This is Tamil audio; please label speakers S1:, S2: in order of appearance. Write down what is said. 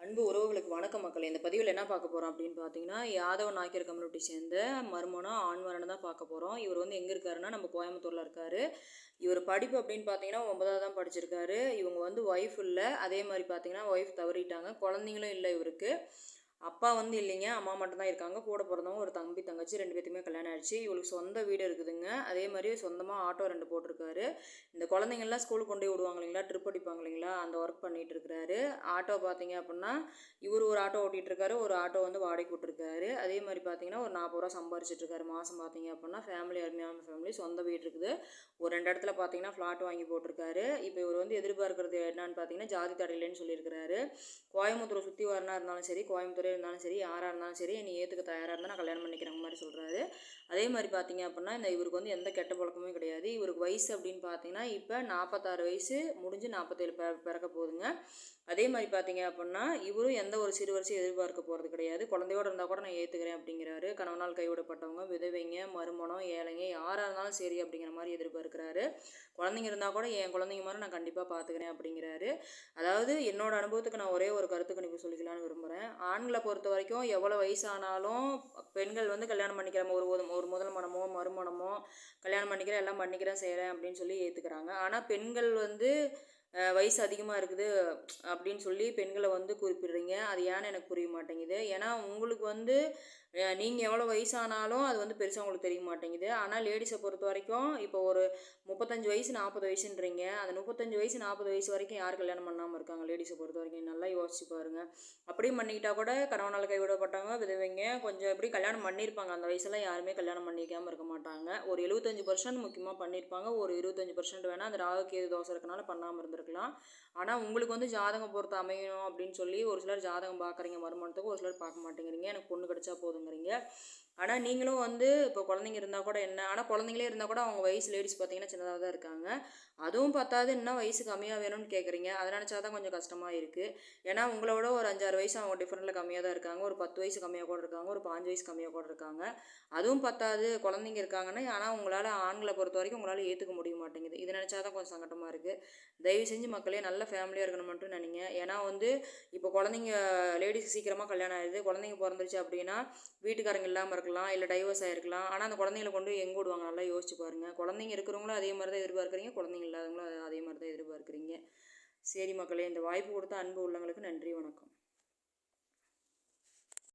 S1: அன்பு உறவுகளுக்கு வணக்கம் மக்களே. இந்த பதிவில் என்ன பார்க்க போகிறோம் அப்படின்னு பார்த்தீங்கன்னா, யாதவ நாயக்கர் கம்யூனிட்டி சேர்ந்த மருமகனும் ஆண்மகனும் தான் பார்க்க போகிறோம். இவர் வந்து எங்கே இருக்காருன்னா நம்ம கோயம்புத்தூரில் இருக்கார். இவர் படிப்பு அப்படின்னு பார்த்தீங்கன்னா 9வது தான் படிச்சிருக்காரு. இவங்க வந்து ஒய்ஃப் இல்லை, அதே மாதிரி பார்த்தீங்கன்னா ஒய்ஃப் தவறிட்டாங்க, குழந்தைங்களும் இல்லை இவருக்கு. அப்பா வந்து இல்லைங்க, அம்மா மட்டும்தான் இருக்காங்க. கூட பிறந்தவங்க ஒரு தம்பி தங்கச்சி 2 பேத்துக்குமே கல்யாணம் ஆயிடுச்சு. இவளுக்கு சொந்த வீடு இருக்குதுங்க. அதே மாதிரி சொந்தமாக ஆட்டோ 2 போட்டிருக்காரு. இந்த குழந்தைங்கள்லாம் ஸ்கூலுக்கு கொண்டு போய் விடுவாங்க இல்லைங்களா, ட்ரிப் அடிப்பாங்க இல்லைங்களா, அந்த ஒர்க் பண்ணிகிட்டு இருக்கிறாரு. ஆட்டோ பார்த்தீங்க அப்படின்னா இவர் ஒரு ஆட்டோ ஓட்டிகிட்டு இருக்காரு, ஒரு ஆட்டோ வந்து வாடகைக்கு விட்டுருக்காரு. அதே மாதிரி பார்த்தீங்கன்னா ஒரு 40 ரூபா சம்பாரிச்சிட்டு இருக்காரு மாதம். பார்த்தீங்க அப்படின்னா ஃபேமிலி அருமையான ஃபேமிலி, சொந்த வீடு இருக்குது. ஒரு 2 இடத்துல பார்த்தீங்கன்னா ஃப்ளாட் வாங்கி போட்டிருக்காரு. இப்போ இவர் வந்து எதிர்பார்க்கறது என்னன்னு பார்த்தீங்கன்னா ஜாதி தடையில்லைன்னு சொல்லியிருக்கிறாரு. கோயம்புத்தூரை சுற்றி வரனா இருந்தாலும் சரி, கோயம்புத்தூரே இருந்தாலும் சரி, யாராக இருந்தாலும் சரி, நீ ஏற்றுக்க தயாராக இருந்தால் நான் கல்யாணம் பண்ணிக்கிற மாதிரி சொல்கிறாரு. அதே மாதிரி பார்த்தீங்க அப்படின்னா இவருக்கு வந்து எந்த கெட்ட பழக்கமே கிடையாது. இவருக்கு வயசு அப்படின்னு பார்த்தீங்கன்னா இப்போ 46 வயசு முடிஞ்சு 47 பிறக்க போகுதுங்க. அதே மாதிரி பார்த்தீங்க அப்படின்னா இவரும் எந்த ஒரு சிறு வரிசையும் எதிர்பார்க்க போகிறது கிடையாது. குழந்தையோடு இருந்தால் கூட நான் ஏற்றுக்கிறேன் அப்படிங்கிறாரு. கணவனால் கைவிடப்பட்டவங்க, விதவைங்க, மறுமணம், ஏழைங்க, யாராக இருந்தாலும் சரி அப்படிங்கிற மாதிரி எதிர்பார்க்குறாரு. குழந்தைங்க இருந்தால் கூட என் குழந்தைங்க மாதிரி நான் கண்டிப்பாக பார்த்துக்கிறேன் அப்படிங்கிறாரு. அதாவது என்னோட அனுபவத்துக்கு நான் ஒரே ஒரு கருத்து கணிப்பு சொல்லிக்கலான்னு விரும்புகிறேன். ஆண்களை பொறுத்த வரைக்கும் எவ்வளோ வயசானாலும் பெண்கள் வந்து கல்யாணம் பண்ணிக்கிற ஒரு முதல் மனமோ மறுமணமோ கல்யாணம் பண்ணிக்கிறேன் எல்லாம் பண்ணிக்கிறேன் செய்கிறேன் அப்படின்னு சொல்லி ஏற்றுக்கிறாங்க. ஆனால் பெண்கள் வந்து வயசு அதிகமாக இருக்குது அப்படின்னு சொல்லி பெண்களை வந்து குறிப்பிடுறீங்க. அது ஏன்னு எனக்கு புரிய மாட்டேங்குது. ஏன்னா உங்களுக்கு வந்து நீங்கள் எவ்வளோ வயசானாலும் அது வந்து பெருசாக உங்களுக்கு தெரிய மாட்டேங்குது. ஆனால் லேடிஸை பொறுத்த வரைக்கும் இப்போ ஒரு 35 வயசு 40 வயசுன்றீங்க. அந்த 35 வயசு 40 வயசு வரைக்கும் யார் கல்யாணம் பண்ணாமல் இருக்காங்க? லேடிஸை பொறுத்த வரைக்கும் நல்லா யோசிச்சு பாருங்கள். அப்படியும் பண்ணிக்கிட்டா கூட கணவனால் கைவிடப்பட்டவங்க, விதவைங்க கொஞ்சம் எப்படி கல்யாணம் பண்ணியிருப்பாங்க. அந்த வயசுலாம் யாருமே கல்யாணம் பண்ணிக்காமல் இருக்க மாட்டாங்க. ஒரு 75% முக்கியமாக பண்ணியிருப்பாங்க. ஒரு 25% வேணால் அந்த ராகுகேது தோசை இருக்கனால பண்ணாமல் இருந்திருக்கலாம். ஆனால் உங்களுக்கு வந்து ஜாதகம் பொறுத்து அமையணும் அப்படின்னு சொல்லி ஒரு சிலர் ஜாதகம் பார்க்குறீங்க மறுமணத்துக்கு, ஒரு சிலர் பார்க்க மாட்டேங்கிறீங்க. எனக்கு பொண்ணு கிடச்சா போதுங்கிறீங்க. ஆனால் நீங்களும் வந்து இப்போ குழந்தைங்க இருந்தால் கூட என்ன, ஆனால் குழந்தைங்களே இருந்தால் கூட அவங்க வயசு லேடிஸ் பார்த்தீங்கன்னா சின்னதாக தான் இருக்காங்க. அதுவும் பார்த்தாது இன்னும் வயசு கம்மியாக வேணும்னு கேட்குறீங்க. அதை நினச்சா தான் கொஞ்சம் கஷ்டமாக இருக்குது. ஏன்னா உங்களோட ஒரு 5-6 வயசு அவங்க டிஃப்ரெண்ட்டில் கம்மியாக தான் இருக்காங்க. ஒரு 10 வயசு கம்மியாக கூட இருக்காங்க, ஒரு 5 வயசு கம்மியாக கூட இருக்காங்க. அதுவும் பார்த்தாது குழந்தைங்க இருக்காங்கன்னு, ஆனால் உங்களால் ஆண்களை பொறுத்த வரைக்கும் உங்களால் ஏற்றுக்க முடிய மாட்டேங்குது. இதை நினச்சா தான் கொஞ்சம் சங்கடமாக இருக்குது. தயவு செஞ்சு மக்களே நல்ல ஃபேமிலியாக இருக்கணும் மட்டும் நினைங்க. ஏன்னா வந்து இப்போ குழந்தைங்க லேடிஸ் சீக்கிரமாக கல்யாணம் ஆகிடுது. குழந்தைங்க பிறந்துருச்சு அப்படின்னா வீட்டுக்காரங்க இல்லாமல் இருக்கலாம், இல்லை டைவர்ஸ் ஆகிருக்கலாம். ஆனால் அந்த குழந்தைங்களை கொண்டு எங்கே விடுவாங்க? நல்லா யோசிச்சு பாருங்கள். குழந்தைங்க இருக்கிறவங்களும் அதே மாதிரி தான் எதிர்பார்க்குறீங்க, குழந்தைங்க இல்லாதவங்களும் அதே மாதிரி தான் எதிர்பார்க்குறீங்க. சரி மக்களே, இந்த வாய்ப்பு கொடுத்த அன்பு உள்ளவங்களுக்கு நன்றி, வணக்கம்.